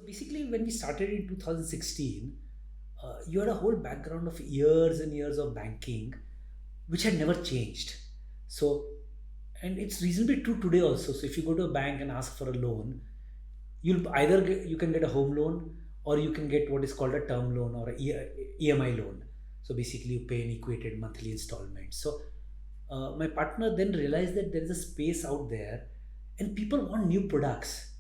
So basically, when we started in 2016, you had a whole background of years and years of banking, which had never changed. So, and it's reasonably true today also. So if you go to a bank and ask for a loan, you can get a home loan, or you can get what is called a term loan or a EMI loan. So basically, you pay an equated monthly installment. So my partner then realized that there is a space out there, and people want new products,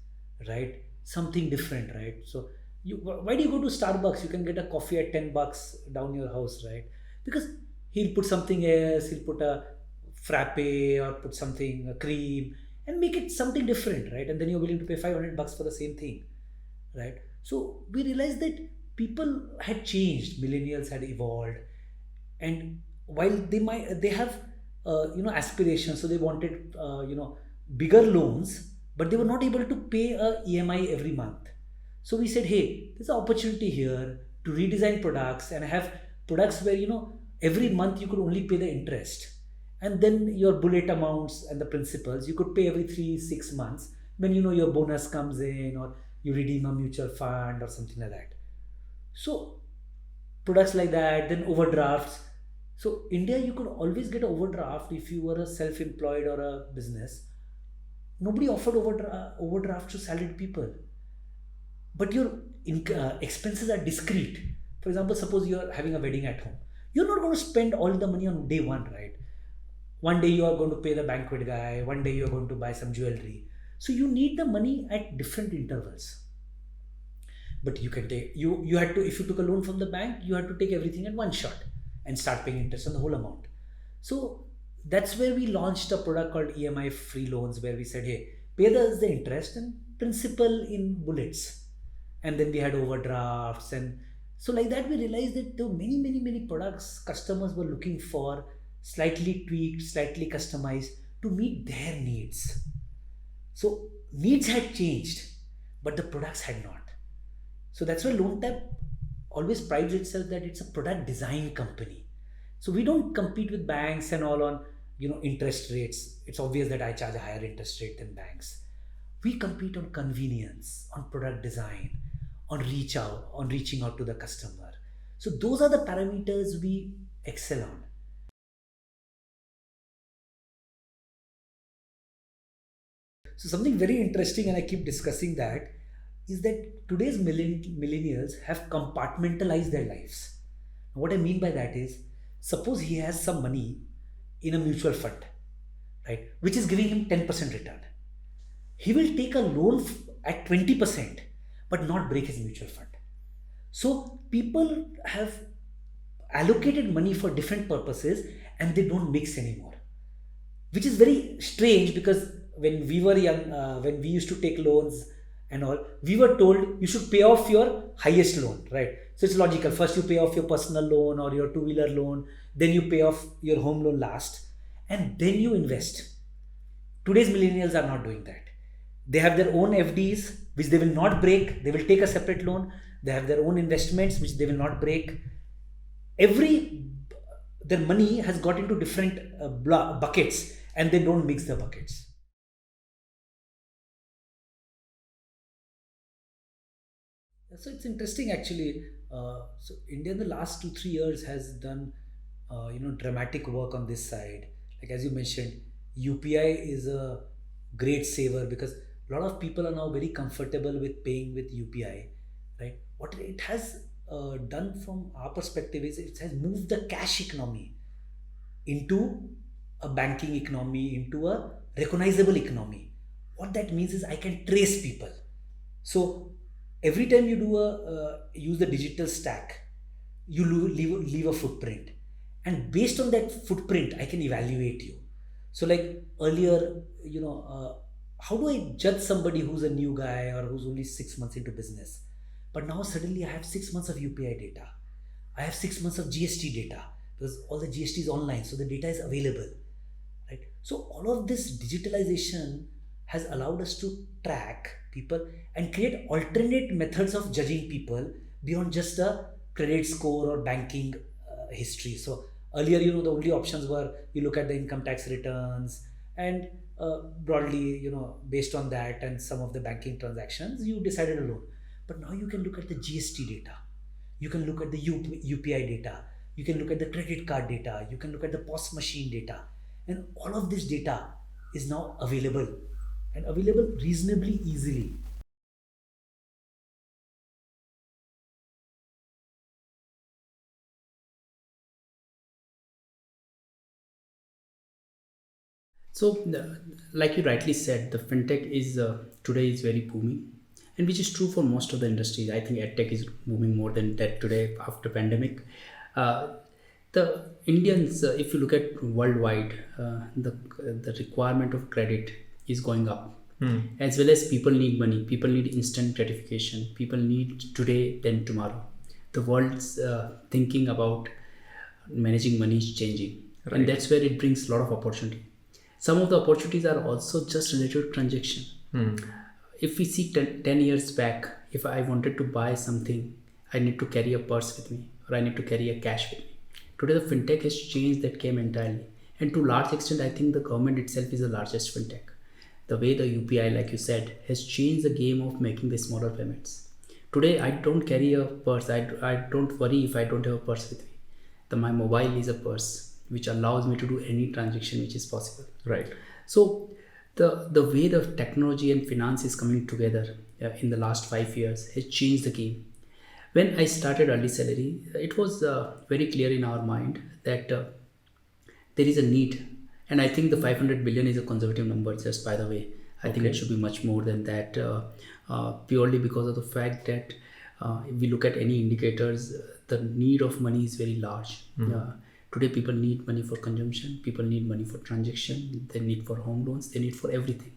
right? Something different, right? So why do you go to Starbucks? You can get a coffee at $10 down your house, right? Because he'll put something else, he'll put a frappe or put something a cream and make it something different, right? And then you're willing to pay $500 for the same thing, right? So we realized that people had changed, millennials had evolved, and while they have aspirations, so they wanted bigger loans, but they were not able to pay a EMI every month. So we said, hey, there's an opportunity here to redesign products and have products where every month you could only pay the interest, and then your bullet amounts and the principals you could pay every 3 6 months when your bonus comes in, or you redeem a mutual fund or something like that. So products like that, then overdrafts. So India, you could always get an overdraft if you were a self-employed or a business. Nobody offered overdraft to salaried people, but your expenses are discrete. For example, suppose you're having a wedding at home, you're not going to spend all the money on day one, right? One day you are going to pay the banquet guy, one day you're going to buy some jewelry. So you need the money at different intervals. But you can take you had to, if you took a loan from the bank, you had to take everything at one shot and start paying interest on the whole amount. So that's where we launched a product called EMI free loans, where we said, hey, pay us the interest and principal in bullets. And then we had overdrafts, and so like that we realized that there were many products customers were looking for, slightly tweaked, slightly customized to meet their needs. So needs had changed, but the products had not. So that's why LoanTap always prides itself that it's a product design company. So we don't compete with banks and all on interest rates. It's obvious that I charge a higher interest rate than banks. We compete on convenience, on product design, on reaching out to the customer. So those are the parameters we excel on. So something very interesting, and I keep discussing that, is that today's millennials have compartmentalized their lives. Now, what I mean by that is, suppose he has some money in a mutual fund, right, which is giving him 10% return. He will take a loan at 20%, but not break his mutual fund. So people have allocated money for different purposes, and they don't mix anymore, which is very strange because when we were young, when we used to take loans and all, we were told you should pay off your highest loan, right? So it's logical. First, you pay off your personal loan or your two-wheeler loan, then you pay off your home loan last, and then you invest. Today's millennials are not doing that. They have their own FDs, which they will not break. They will take a separate loan. They have their own investments, which they will not break. Every Their money has got into different buckets, and they don't mix the buckets. So it's interesting actually. So India in the last 2 3 years has done dramatic work on this side. Like as you mentioned, UPI is a great saver because a lot of people are now very comfortable with paying with UPI, right? What it has done from our perspective is it has moved the cash economy into a banking economy, into a recognizable economy. What that means is I can trace people. So every time you do a use the digital stack, you leave a footprint, and based on that footprint, I can evaluate you. So like earlier, how do I judge somebody who's a new guy or who's only 6 months into business? But now suddenly I have 6 months of UPI data. I have 6 months of GST data because all the GST is online, so the data is available, right? So all of this digitalization has allowed us to track people and create alternate methods of judging people beyond just a credit score or banking history. So earlier, the only options were you look at the income tax returns, and broadly, based on that and some of the banking transactions, you decided a loan. But now you can look at the GST data, you can look at the UPI data, you can look at the credit card data, you can look at the POS machine data, and all of this data is now available, and available reasonably easily. So, like you rightly said, the fintech is today is very booming, and which is true for most of the industries. I think edtech is booming more than that today after pandemic. Uh, the Indians, if you look at worldwide, the requirement of credit is going up, as well as people need money. People need instant gratification. People need today then tomorrow. The world's thinking about managing money is changing, and Right. that's where it brings a lot of opportunity. Some of the opportunities are also just related to transaction. If we see 10 years back, if I wanted to buy something, I need to carry a purse with me, or I need to carry a cash with me. Today the fintech has changed that game entirely, and to large extent I think the government itself is the largest fintech. The way the UPI, like you said, has changed the game of making the smaller payments. Today I don't carry a purse. I don't worry if I don't have a purse with me. My mobile is a purse which allows me to do any transaction which is possible. Right. So the way the technology and finance is coming together in the last 5 years has changed the game. When I started early salary, it was very clear in our mind that there is a need, and I think the 500 billion is a conservative number, just by the way. I think it Okay. should be much more than that, purely because of the fact that if we look at any indicators, the need of money is very large. Today people need money for consumption, people need money for transaction, they need for home loans, they need for everything.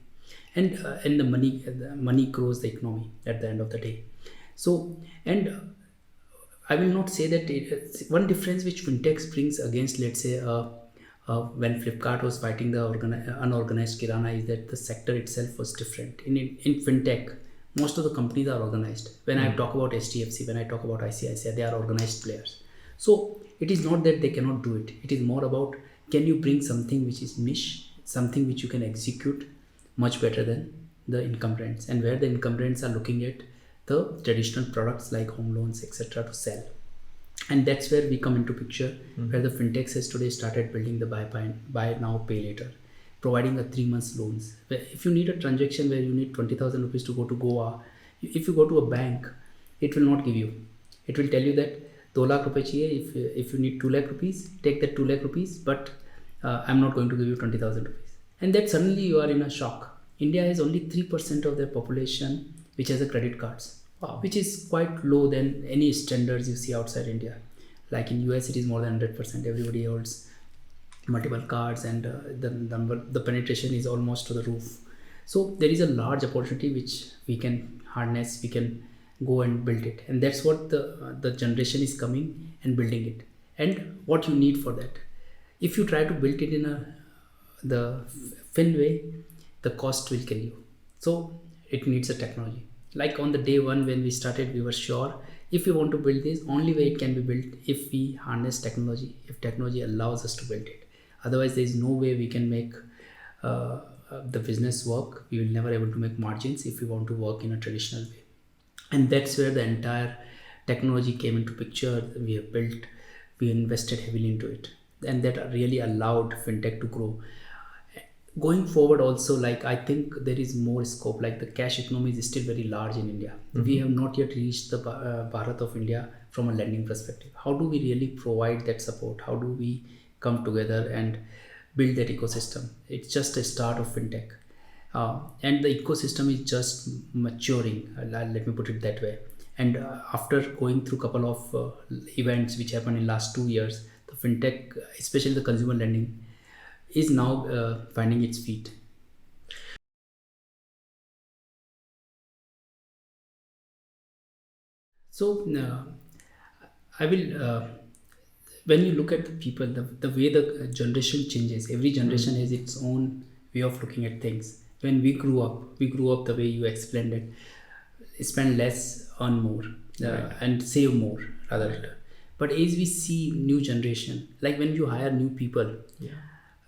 And the money grows the economy at the end of the day. So, and I will not say that one difference which fintechs brings against, let's say, when Flipkart was fighting the unorganized kirana, is that the sector itself was different. In fintech, most of the companies are organized. When I talk about STFC, when I talk about ICICI, they are organized players. So it is not that they cannot do it. It is more about, can you bring something which is niche, something which you can execute much better than the incumbents, and where the incumbents are looking at the traditional products like home loans, etc., to sell. And that's where we come into picture, where the fintechs has today started building the buy now pay later, providing a 3 months loans. If you need a transaction where you need 20,000 rupees to go to Goa, if you go to a bank, it will not give you. It will tell you that 2 lakh rupees chahiye. If you need 2 lakh rupees, take that 2 lakh rupees, but I'm not going to give you 20,000 rupees. And that suddenly you are in a shock. India has only 3% of their population which has a credit cards, Wow. which is quite low than any standards you see outside India. Like in US, it is more than 100%. Everybody holds multiple cards, and the penetration is almost to the roof. So there is a large opportunity which we can harness. We can go and build it, and that's what the generation is coming and building it. And what you need for that, if you try to build it in the fin way, the cost will kill you. So it needs a technology. Like on the day one when we started, we were sure if we want to build this, only way it can be built if we harness technology, if technology allows us to build it. Otherwise, there is no way we can make the business work. We will never able to make margins if we want to work in a traditional way. And that's where the entire technology came into picture. We have built, we invested heavily into it, and that really allowed fintech to grow. Going forward also, like, I think there is more scope. Like, the cash economy is still very large in India. We have not yet reached the Bharat of India from a lending perspective. How do we really provide that support? How do we come together and build that ecosystem? It's just a start of fintech, and the ecosystem is just maturing. Let me put it that way. And after going through couple of events which happened in last 2 years, the fintech, especially the consumer lending, is now finding its feet. So I will. When you look at the people, the way the generation changes, every generation has its own way of looking at things. When we grew up the way you explained it, spend less, earn more, Right. and save more rather. But as we see new generation, like when you hire new people, Yeah.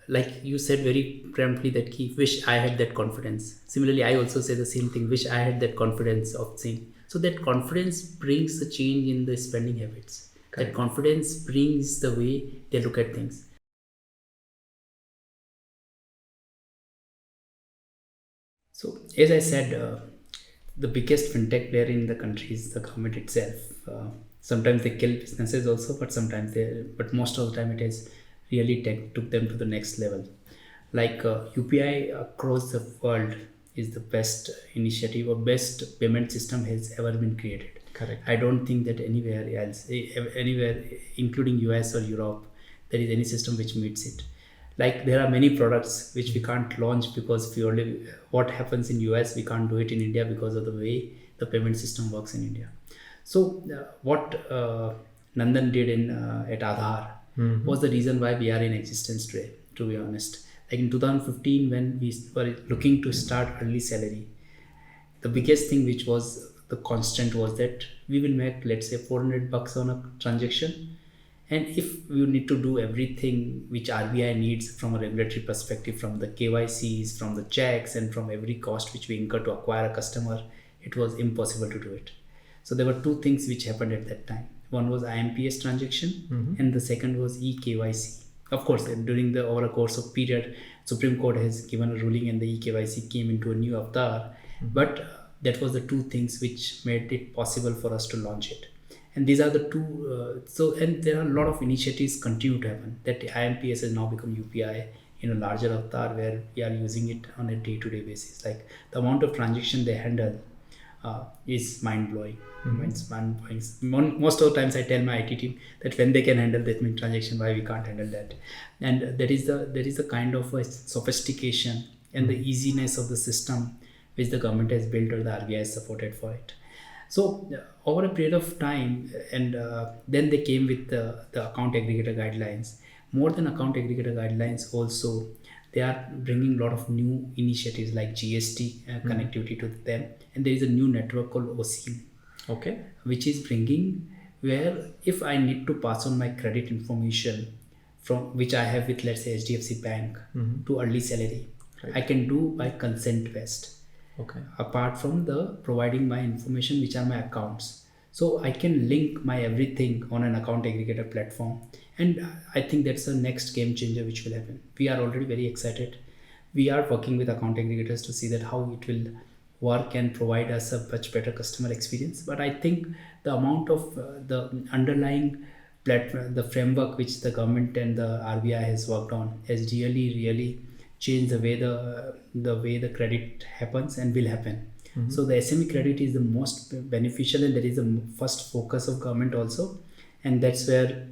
like you said very promptly that he wish I had that confidence. Similarly, I also say the same thing, wish I had that confidence of saying So that confidence brings the change in the spending habits. That confidence brings the way they look at things. So, as I said, the biggest fintech player in the country is the government itself. Sometimes they kill businesses also, but but most of the time it has really took them to the next level. Like UPI across the world is the best initiative or best payment system has ever been created. Correct. I don't think that anywhere else, anywhere, including US or Europe, there is any system which meets it. Like there are many products which we can't launch because purely what happens in US we can't do it in India because of the way the payment system works in India. So what Nandan did in at Aadhaar was the reason why we are in existence today. To be honest, like in 2015 when we were looking to start early salary, the biggest thing which was the constant was that we will make, let's say, $400 on a transaction, and if we need to do everything which RBI needs from a regulatory perspective, from the KYCs, from the checks, and from every cost which we incur to acquire a customer, it was impossible to do it. So there were two things which happened at that time. One was IMPS transaction, and the second was eKYC. Of course, over a course of period, Supreme Court has given a ruling and the eKYC came into a new avatar. But that was the two things which made it possible for us to launch it. And these are the two. And there are a lot of initiatives continue to happen. That IMPS has now become UPI in a larger avatar where we are using it on a day-to-day basis. Like the amount of transaction they handle is mind-blowing. It's mind-blowing. Most of the times I tell my IT team that when they can handle that many transaction, why we can't handle that. And there is a kind of a sophistication and the easiness of the system which the government has built or the RBI has supported for it. So over a period of time, and then they came with the account aggregator guidelines. More than account aggregator guidelines, also they are bringing a lot of new initiatives like GST connectivity to them, and there is a new network called OSIM, which is bringing where if I need to pass on my credit information from which I have with, let's say, HDFC Bank to early salary, I can do by consent based. Apart from the providing my information which are my accounts, so I can link my everything on an account aggregator platform, and I think that's the next game changer which will happen. We are already very excited. We are working with account aggregators to see that how it will work and provide us a much better customer experience. But I think the amount of the underlying platform, the framework which the government and the RBI has worked on has really change the way the credit happens and will happen. So the SME credit is the most beneficial, and that is the first focus of government also, and that's where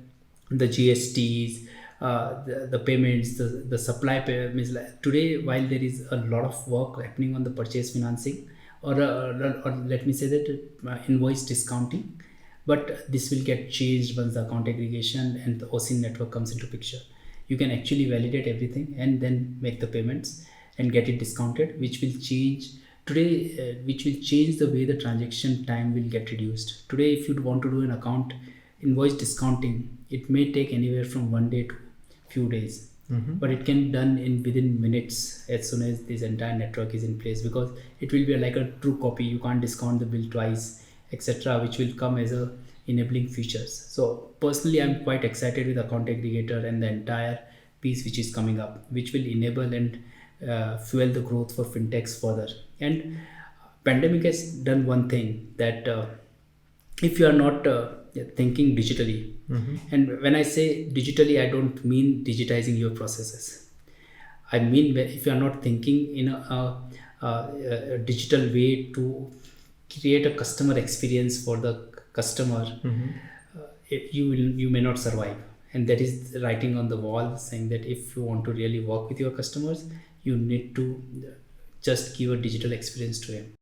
the GSTs, the payments, the supply payments. Today, while there is a lot of work happening on the purchase financing, or let me say that invoice discounting, but this will get changed once the account aggregation and the OSIM network comes into picture. You can actually validate everything and then make the payments and get it discounted, which will change the way the transaction time will get reduced. Today, if you want to do an account invoice discounting, it may take anywhere from 1 day to few days, but it can be done within minutes as soon as this entire network is in place, because it will be like a true copy. You can't discount the bill twice, etc., which will come as a enabling features. So personally, I'm quite excited with account aggregator and the entire piece which is coming up, which will enable and fuel the growth for fintechs further. And pandemic has done one thing, that if you are not thinking digitally, and when I say digitally, I don't mean digitizing your processes. I mean if you are not thinking in a digital way to create a customer experience for the customer, you may not survive. And that is the writing on the wall saying that if you want to really work with your customers, you need to just give a digital experience to him.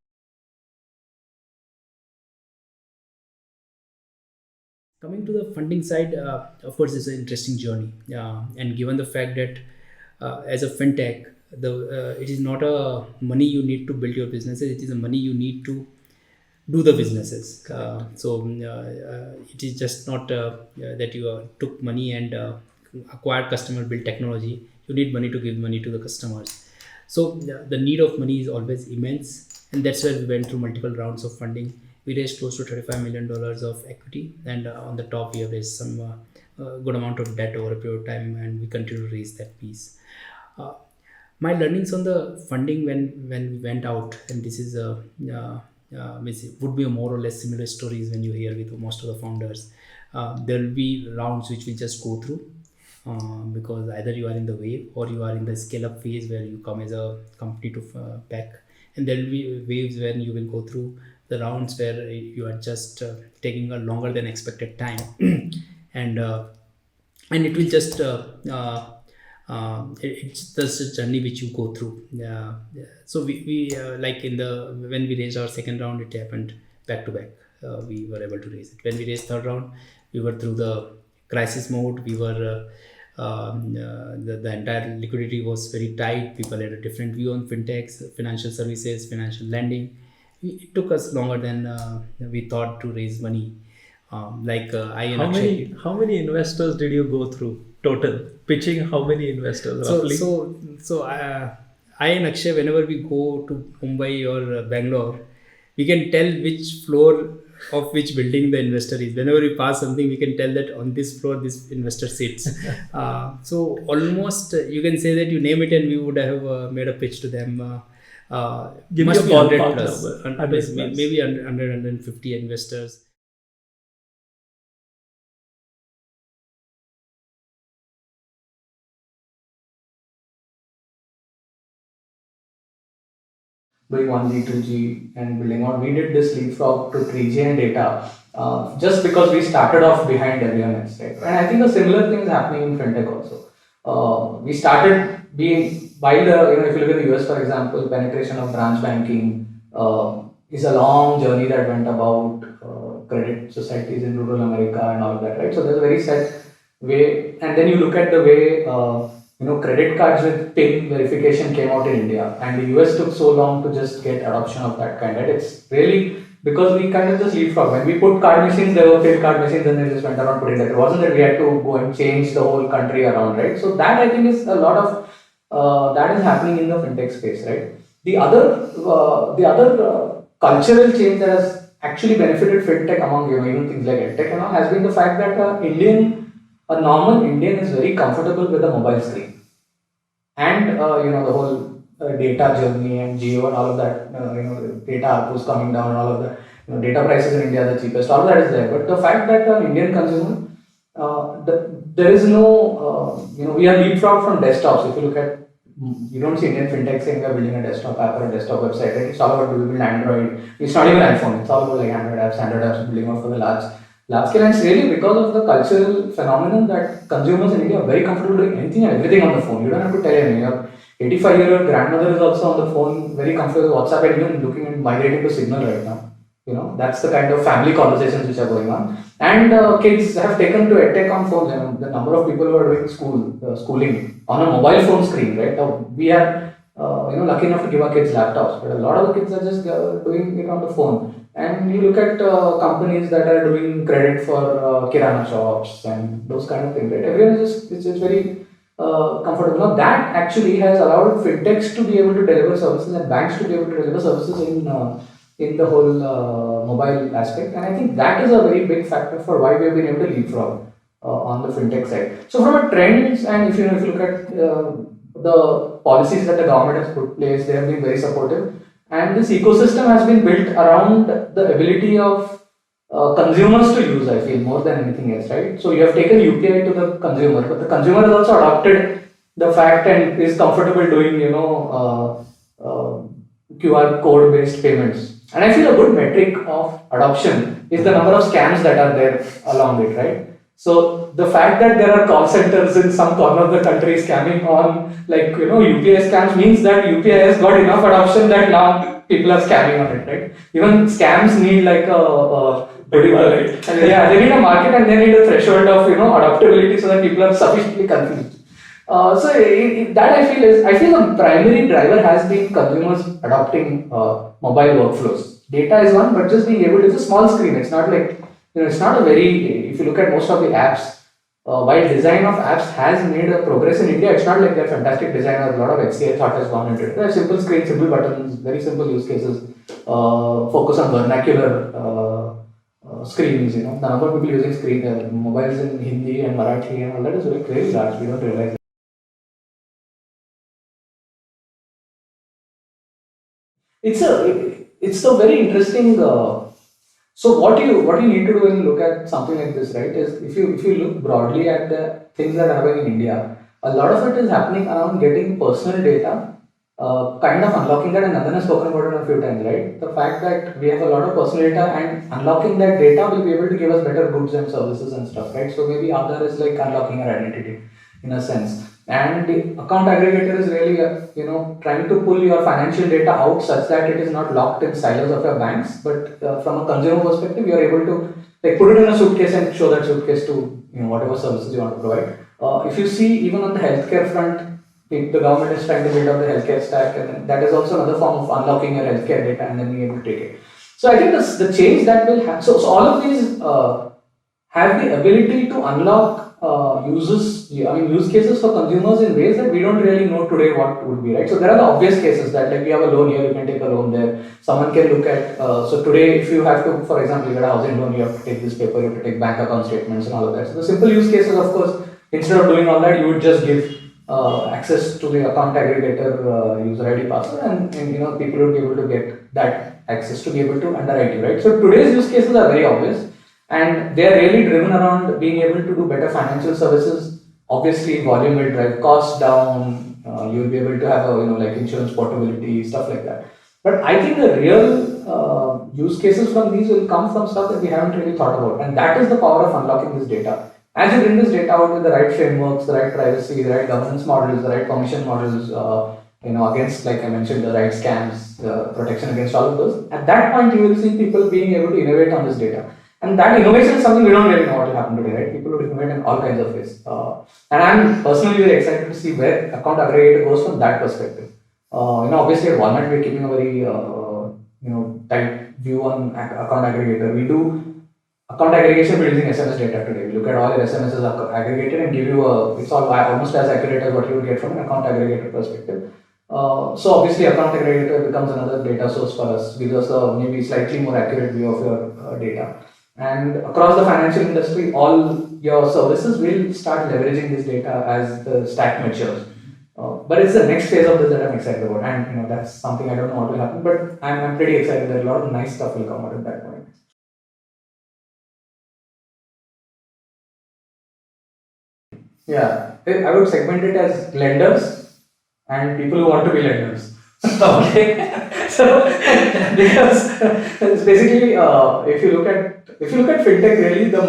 Coming to the funding side, of course, it's an interesting journey, and given the fact that as a fintech, it is not a money you need to build your businesses, it is a money you need to do the businesses. It is just not that you took money and acquired customer, build technology. You need money to give money to the customers. So the need of money is always immense, and that's where we went through multiple rounds of funding. We raised close to $35 million of equity, and on the top we have raised some good amount of debt over a period of time, and we continue to raise that piece. Uh, my learnings on the funding when we went out, and this is it would be a more or less similar stories when you hear with most of the founders. There will be rounds which we just go through, because either you are in the wave or you are in the scale up phase where you come as a company to back, and there will be waves when you will go through the rounds where you are just taking a longer than expected time and and it will just it's just a journey which you go through. So we like in the when we raised our second round, it happened back to back. We were able to raise it. When we raised third round, we were through the crisis mode. We were the entire liquidity was very tight. People had a different view on fintechs, financial services, financial lending. It took us longer than we thought to raise money. I and How Akshay. many investors did you go through total? Pitching how many investors So roughly? I and Akshay, whenever we go to Mumbai or Bangalore, we can tell which floor of which building the investor is. Whenever we pass something, we can tell that on this floor this investor sits. So almost you can say that you name it, and we would have made a pitch to them. Give me Must a be 100 ballpark plus, number. 100 100 plus. maybe 100, 150 investors. Doing 1G, 2G, and building on. We did this leapfrog to 3G and data just because we started off behind everyone else, right? And I think a similar thing is happening in fintech also. We started being, while if you look at the US, for example, penetration of branch banking is a long journey that went about credit societies in rural America and all of that, right? So there's a very set way, and then you look at the way credit cards with PIN verification came out in India, and the US took so long to just get adoption of that kind. Right? It's really because we kind of just leapfrog. When we put card machines, there were PIN card machines, and they just went around putting that. It wasn't that we had to go and change the whole country around, right? So that I think is a lot of that is happening in the fintech space, right? The other cultural change that has actually benefited fintech among even things like edtech and all has been the fact that a normal Indian is very comfortable with a mobile screen, and the whole data journey and geo and all of that. Data ARPUs coming down and all of that. Data prices in India are the cheapest. All of that is there, but the fact that an Indian consumer, there is no, we are leapfrog from desktops. If you look at, you don't see Indian fintech saying we are building a desktop app or a desktop website. Right? It's all about building Android. It's not even iPhone. It's all about like Android apps building off for the large scale. And it's really because of the cultural phenomenon that consumers in India are very comfortable doing anything and everything on the phone. You don't have to tell anything. Your 85-year-old grandmother is also on the phone, very comfortable with WhatsApp, and even looking and migrating to Signal right now. That's the kind of family conversations which are going on. And kids have taken to edtech on phones. The number of people who are doing schooling on a mobile phone screen, right? Now, we are, lucky enough to give our kids laptops, but a lot of the kids are just doing it on the phone. And you look at companies that are doing credit for kirana shops and those kind of things, right? Everyone is just very comfortable. Now that actually has allowed fintechs to be able to deliver services and banks to be able to deliver services in the whole mobile aspect. And I think that is a very big factor for why we have been able to leapfrog on the fintech side. So from a trends, and if you look at the policies that the government has put in place, they have been very supportive. And this ecosystem has been built around the ability of consumers to use, I feel, more than anything else, right? So you have taken UPI to the consumer, but the consumer has also adopted the fact and is comfortable doing, QR code based payments. And I feel a good metric of adoption is the number of scams that are there along it, right? So the fact that there are call centers in some corner of the country scamming on UPI scams means that UPI has got enough adoption that now people are scamming on it, right? Even scams need like they need a market and they need a threshold of adaptability so that people are sufficiently confused. That I feel the primary driver has been consumers adopting mobile workflows. Data is one, but just being able to, it's a small screen. It's not like, it's not a very, if you look at most of the apps, while design of apps has made a progress in India, it's not like they're fantastic designers. A lot of HCI thought has gone into it. They're simple screens, simple buttons, very simple use cases. focus on vernacular screens. The number of people using mobiles in Hindi and Marathi and all that is very large. We don't realize. It's a very interesting. So what you need to do when you look at something like this, right, is if you look broadly at the things that are happening in India, a lot of it is happening around getting personal data, kind of unlocking that, and Nandan has spoken about it a few times, right? The fact that we have a lot of personal data and unlocking that data will be able to give us better goods and services and stuff, right? So maybe Aadhaar is like unlocking our identity in a sense. And the account aggregator is really, trying to pull your financial data out such that it is not locked in silos of your banks, but from a consumer perspective, you are able to like put it in a suitcase and show that suitcase to whatever services you want to provide. If you see, even on the healthcare front, the government is trying to build up the healthcare stack, and then that is also another form of unlocking your healthcare data and then being able to take it. So I think the change that will happen. So all of these have the ability to unlock use cases for consumers in ways that we don't really know today what would be, right? So there are the obvious cases that like we have a loan here, you can take a loan there. Someone can look at, so today if you have to, for example, you get a housing loan, you have to take this paper, you have to take bank account statements and all of that. So the simple use cases, of course, instead of doing all that, you would just give access to the account aggregator user ID password, and people would be able to get that access to be able to underwrite you, right? So today's use cases are very obvious, and they are really driven around being able to do better financial services. Obviously, volume will drive costs down. You will be able to have like insurance portability, stuff like that. But I think the real use cases from these will come from stuff that we haven't really thought about, and that is the power of unlocking this data. As you bring this data out with the right frameworks, the right privacy, the right governance models, the right permission models, against, like I mentioned, the right scams, protection against all of those, at that point you will see people being able to innovate on this data. And that innovation is something we don't really know what will happen today, right? People will innovate in all kinds of ways. And I'm personally very excited to see where account aggregator goes from that perspective. Obviously at Walnut we're keeping a very, tight view on account aggregator. We do account aggregation by using SMS data today. We look at all your SMSs aggregated and give you it's all almost as accurate as what you would get from an account aggregator perspective. So obviously account aggregator becomes another data source for us, gives us a maybe slightly more accurate view of your data. And across the financial industry, all your services will start leveraging this data as the stack matures. But it's the next phase of this that I'm excited about, and that's something I don't know what will happen, but I'm pretty excited that a lot of nice stuff will come out at that point. Yeah, I would segment it as lenders and people who want to be lenders. Okay, so because it's basically if you look at fintech, really the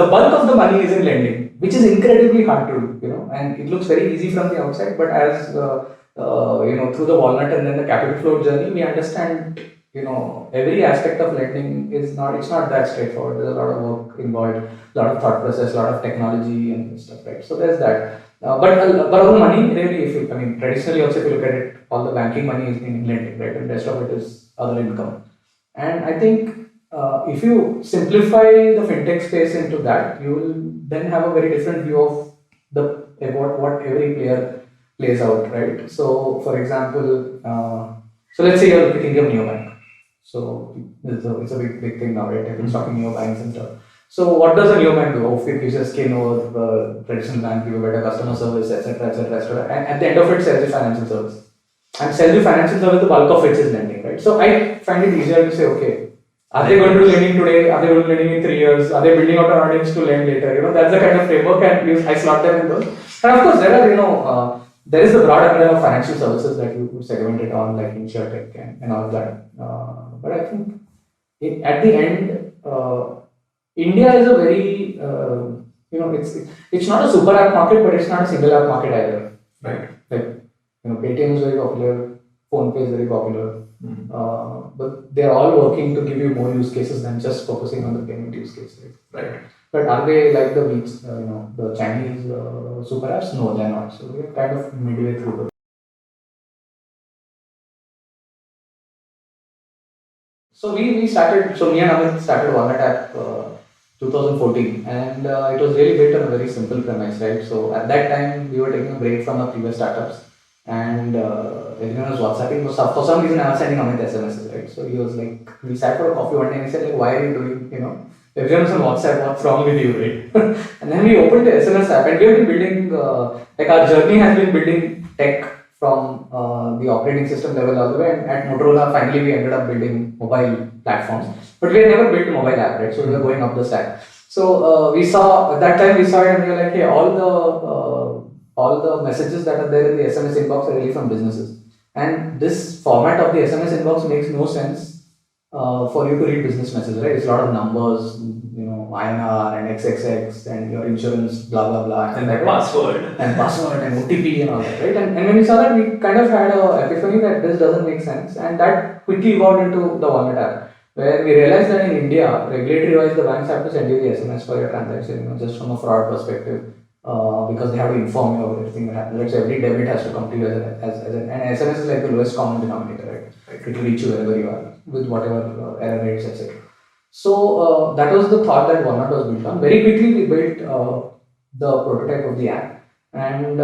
bulk of the money is in lending, which is incredibly hard to do, and it looks very easy from the outside, but as through the Walnut and then the capital flow journey, we understand every aspect of lending it's not that straightforward. There's a lot of work involved, a lot of thought process, a lot of technology and stuff, right? So there's that. But all the money really, traditionally also if you look at it, all the banking money is in lending, right? And the rest of it is other income. And I think if you simplify the fintech space into that, you will then have a very different view of what every player plays out, right? So for example, so let's say you're thinking of neobank. So it's a big thing now, right? I've been talking neobanks and stuff. So what does a neobank do? It gives a skin over the traditional bank, give you better customer service, etc., etc. And at the end of it, sells you financial service. And sells you financial service, the bulk of which is lending, right? So I find it easier to say, okay, are they going to do lending today? Are they going to do lending in 3 years? Are they building out an audience to lend later? That's the kind of framework, and I slot them in those. And of course, there are, there is the broad umbrella of financial services that you could segment it on, like InsurTech and all of that. But I think at the end, India is a very, it's not a super app market, but it's not a single app market either, right? Like, Paytm is very popular, PhonePe is very popular, but they're all working to give you more use cases than just focusing on the payment use case, right? But are they like the Chinese super apps? No, they're not. So we're kind of midway through. So we started. So me and Amit started Walnut app 2014, and it was really built on a very simple premise, right? So at that time we were taking a break from our previous startups, and everyone was WhatsApping. For some reason, I was sending Amit SMSs, right? So he was like, we sat for a coffee one day and he said, like, why are you doing, everyone's on WhatsApp, what's wrong with you, right? And then we opened the SMS app and we have been building, like our journey has been building tech from the operating system level all the way. And at Motorola, finally, we ended up building mobile platforms. But we had never built a mobile app, right? So we were going up the stack. So we saw, at that time, we saw it and we were like, hey, all the messages that are there in the SMS inbox are really from businesses. And this format of the SMS inbox makes no sense for you to read business messages, right? It's a lot of numbers, INR and XXX and your insurance, blah, blah, blah. And the password. And password and OTP and all that, right? And when we saw that, we kind of had a epiphany that this doesn't make sense. And that quickly evolved into the Wallet app, where we realized that in India, regulatory-wise, the banks have to send you the SMS for your transaction, just from a fraud perspective. Because they have to inform you of everything that happens. Right? So every debit has to come to you and SMS is like the lowest common denominator, right? It will reach you wherever you are with whatever error rates, etc. So that was the thought that Walnut was built on. Very quickly we built the prototype of the app, and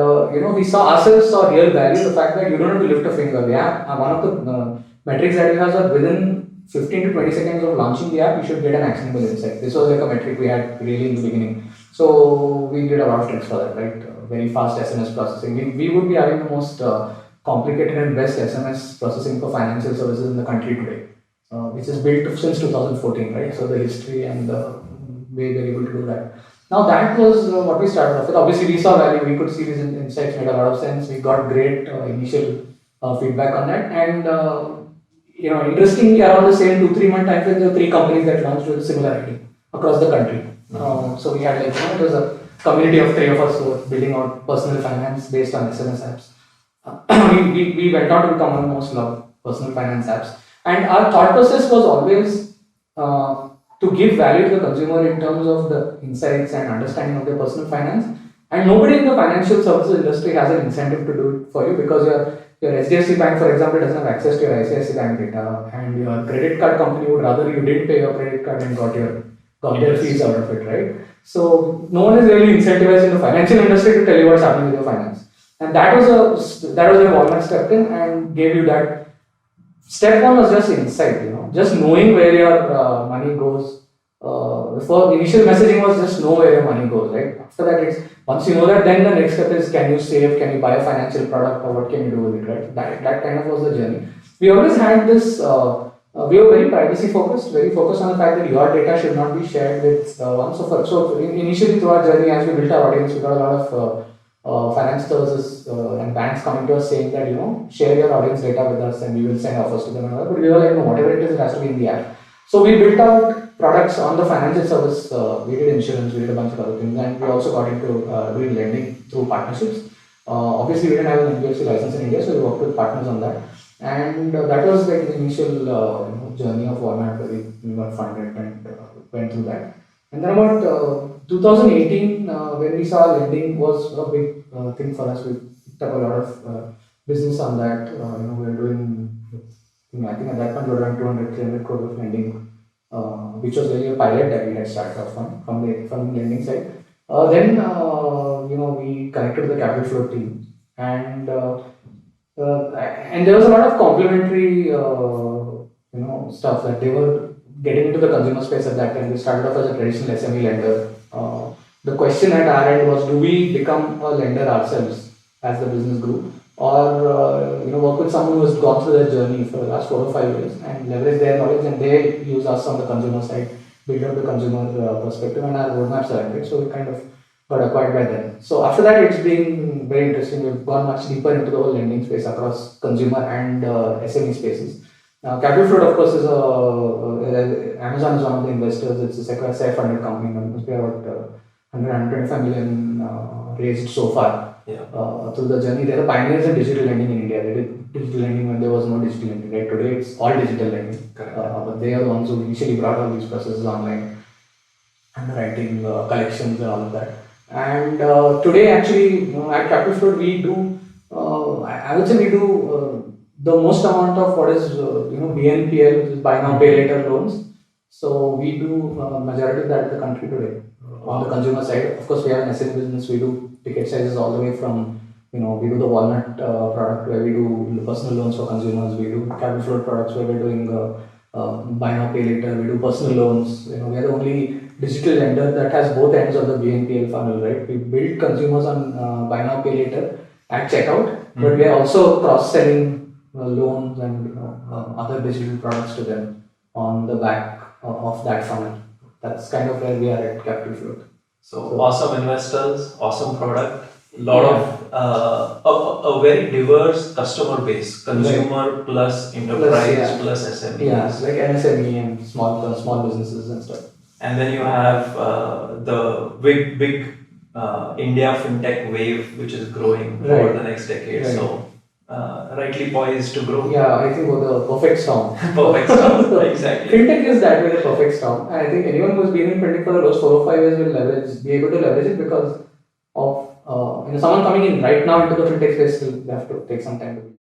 we saw real value. The fact that you don't have to lift a finger. The app, one of the metrics that we have is that within 15 to 20 seconds of launching the app, you should get an actionable insight. This was like a metric we had really in the beginning. So we did a lot of tricks for that, right? Very fast SMS processing. We would be having the most complicated and best SMS processing for financial services in the country today, which is built since 2014, right? So the history and the way we were able to do that. Now that was what we started off with. Obviously we saw value, we could see these insights made a lot of sense. We got great initial feedback on that, and interestingly around the same 2-3 month time frame, there were 3 companies that launched with a similar idea across the country. So we had it was a community of 3 of us who were building out personal finance based on SMS apps. we went on to become one of the most loved personal finance apps. And our thought process was always to give value to the consumer in terms of the insights and understanding of their personal finance. And nobody in the financial services industry has an incentive to do it for you because your HDFC Bank, for example, doesn't have access to your ICICI Bank data, and your credit card company would rather you didn't pay your credit card and got their fees out of it, right? So no one is really incentivized in the financial industry to tell you what's happening with your finance, and that was where Walnut stepped in and gave you that. Step 1 was just insight, just knowing where your money goes. Before initial messaging was just know where your money goes, right? After that, it's once you know that, then the next step is can you save, can you buy a financial product, or what can you do with it, right? That kind of was the journey. We always had this. We were very privacy focused, very focused on the fact that your data should not be shared with one. So initially through our journey, as we built our audience, we got a lot of finance services and banks coming to us saying that share your audience data with us and we will send offers to them and all that. But we were like, no, whatever it is, it has to be in the app. So we built out products on the financial service. We did insurance, we did a bunch of other things, and we also got into doing lending through partnerships. Obviously, we didn't have an NBFC license in India, so we worked with partners on that. And that was like the initial journey of Walnut, where we got funded and went through that. And then about 2018, when we saw lending was a big thing for us, we picked up a lot of business on that. We were doing, I think at that point we were around 200-300 crores of lending, which was really a pilot that we had started off from the lending side. Then we connected to the Capital Flow team, and there was a lot of complementary stuff that they were getting into the consumer space at that time. They started off as a traditional SME lender. The question at our end was, do we become a lender ourselves as the business grew, or work with someone who has gone through their journey for the last 4 or 5 years and leverage their knowledge, and they use us on the consumer side, build up the consumer perspective, and our roadmaps are right. So we kind of got acquired by them. So after that, it's been very interesting. We've gone much deeper into the whole lending space across consumer and SME spaces. Capital Float, of course, is Amazon is one of the investors. It's a self-funded company. Must be about 125 million raised so far. Through the journey. They're the pioneers in digital lending in India. They did digital lending when there was no digital lending. Right? Today, it's all digital lending. But they are the ones who initially brought all these processes online, underwriting, collections, and all of that. And today, actually, at Capital Float, we do. I would say we do the most amount of what is BNPL, which is buy now pay later loans. So we do majority of that in the country today. On the consumer side, of course, we have an SME business. We do ticket sizes all the way from We do the walnut product where we do personal loans for consumers. We do capital float products where we're doing buy now pay later. We do personal loans. We are the only digital lender that has both ends of the BNPL funnel, right? We build consumers on buy now pay later at checkout, but we are also cross-selling loans and other digital products to them on the back of that funnel. That's kind of where we are at Capital Float. So awesome investors, awesome product, lot of a very diverse customer base, consumer plus enterprise plus SME. Yeah, like MSME and small businesses and stuff. And then you have the big India fintech wave, which is growing over the next decade. Right. So rightly poised to grow. Yeah, I think the perfect storm. Perfect storm. Exactly. Fintech is that way the perfect storm. And I think anyone who's been in fintech for the last 4 or 5 years will be able to leverage it because of someone coming in right now into the fintech space will have to take some time to